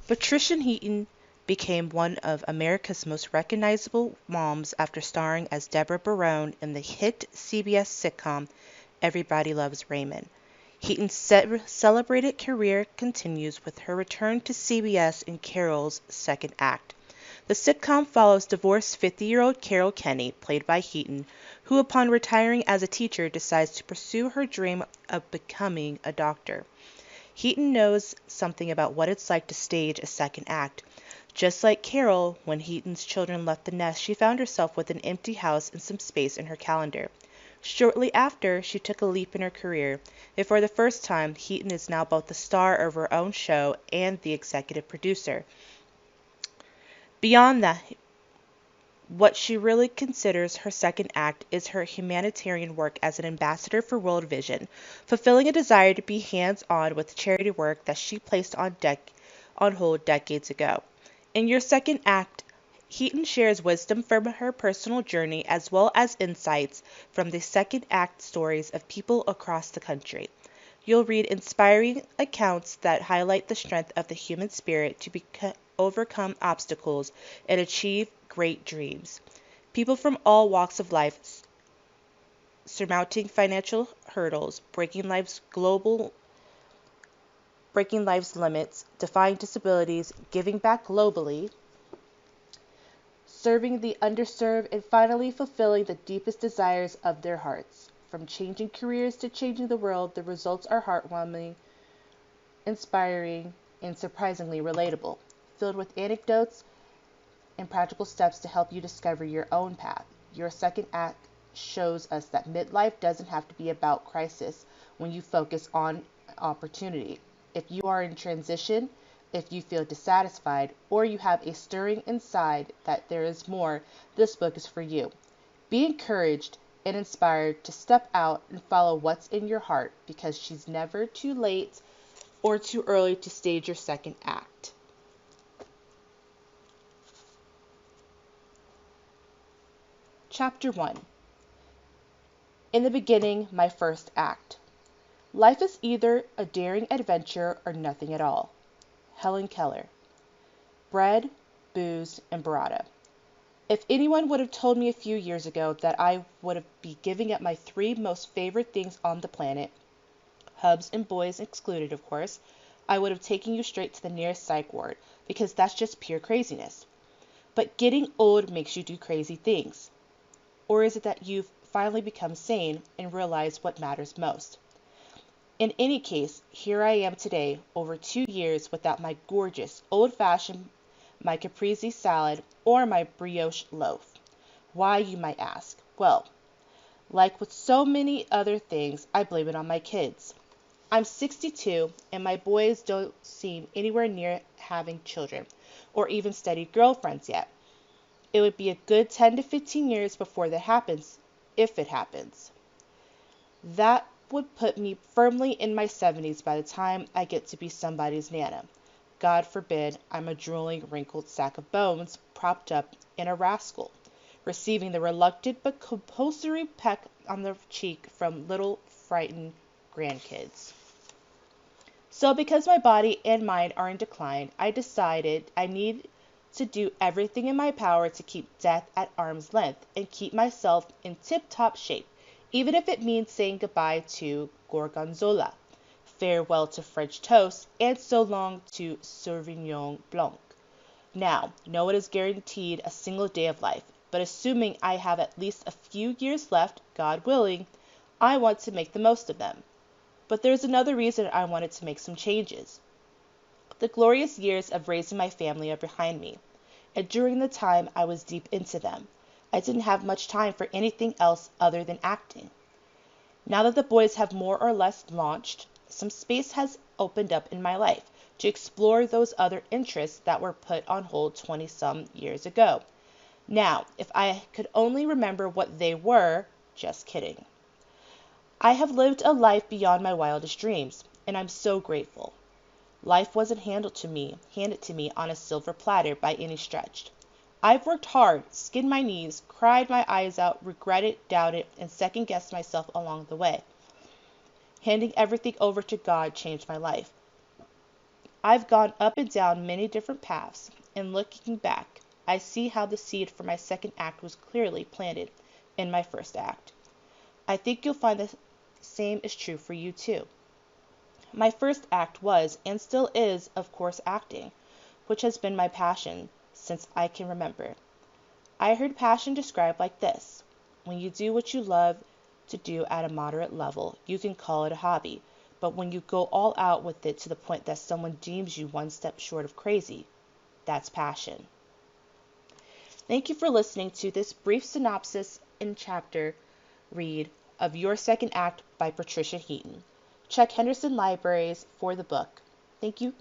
Patricia Heaton became one of America's most recognizable moms after starring as Deborah Barone in the hit CBS sitcom Everybody Loves Raymond. Heaton's celebrated career continues with her return to CBS in Carol's second act. The sitcom follows divorced 50-year-old Carol Kenny, played by Heaton, who upon retiring as a teacher decides to pursue her dream of becoming a doctor. Heaton knows something about what it's like to stage a second act. Just like Carol, when Heaton's children left the nest, she found herself with an empty house and some space in her calendar. Shortly after, she took a leap in her career, and for the first time, Heaton is now both the star of her own show and the executive producer. Beyond that, what she really considers her second act is her humanitarian work as an ambassador for World Vision, fulfilling a desire to be hands-on with charity work that she placed on hold decades ago. In your second act, Heaton shares wisdom from her personal journey as well as insights from the second act stories of people across the country. You'll read inspiring accounts that highlight the strength of the human spirit to overcome obstacles and achieve great dreams. People from all walks of life surmounting financial hurdles, breaking life's limits, defying disabilities, giving back globally, serving the underserved, and finally fulfilling the deepest desires of their hearts. From changing careers to changing the world, the results are heartwarming, inspiring, and surprisingly relatable, filled with anecdotes and practical steps to help you discover your own path. Your second act shows us that midlife doesn't have to be about crisis when you focus on opportunity. If you are in transition, if you feel dissatisfied, or you have a stirring inside that there is more, this book is for you. Be encouraged and inspired to step out and follow what's in your heart, because she's never too late or too early to stage your second act. Chapter 1. In the beginning, my first act. Life is either a daring adventure or nothing at all. Helen Keller. Bread, booze, and burrata. If anyone would have told me a few years ago that I would be giving up my three most favorite things on the planet, hubs and boys excluded of course, I would have taken you straight to the nearest psych ward, because that's just pure craziness. But getting old makes you do crazy things. Or is it that you've finally become sane and realize what matters most? In any case, here I am today, over 2 years without my gorgeous, old-fashioned, my caprese salad, or my brioche loaf. Why, you might ask? Well, like with so many other things, I blame it on my kids. I'm 62, and my boys don't seem anywhere near having children, or even steady girlfriends yet. It would be a good 10 to 15 years before that happens, if it happens. That would put me firmly in my 70s by the time I get to be somebody's nana. God forbid I'm a drooling, wrinkled sack of bones propped up in a rascal, receiving the reluctant but compulsory peck on the cheek from little frightened grandkids. So because my body and mind are in decline, I decided I need to do everything in my power to keep death at arm's length and keep myself in tip-top shape, even if it means saying goodbye to gorgonzola, farewell to French toast, and so long to Sauvignon Blanc. Now, no one is guaranteed a single day of life, but assuming I have at least a few years left, God willing, I want to make the most of them. But there's another reason I wanted to make some changes. The glorious years of raising my family are behind me, and during the time I was deep into them, I didn't have much time for anything else other than acting. Now that the boys have more or less launched, some space has opened up in my life to explore those other interests that were put on hold 20-some years ago. Now, if I could only remember what they were, just kidding. I have lived a life beyond my wildest dreams, and I'm so grateful. Life wasn't handed to me on a silver platter by any stretch. I've worked hard, skinned my knees, cried my eyes out, regretted, doubted, and second-guessed myself along the way. Handing everything over to God changed my life. I've gone up and down many different paths, and looking back, I see how the seed for my second act was clearly planted in my first act. I think you'll find the same is true for you too. My first act was, and still is, of course, acting, which has been my passion since I can remember. I heard passion described like this: when you do what you love to do at a moderate level, you can call it a hobby, but when you go all out with it to the point that someone deems you one step short of crazy, that's passion. Thank you for listening to this brief synopsis and chapter read of Your Second Act by Patricia Heaton. Check Henderson Libraries for the book. Thank you.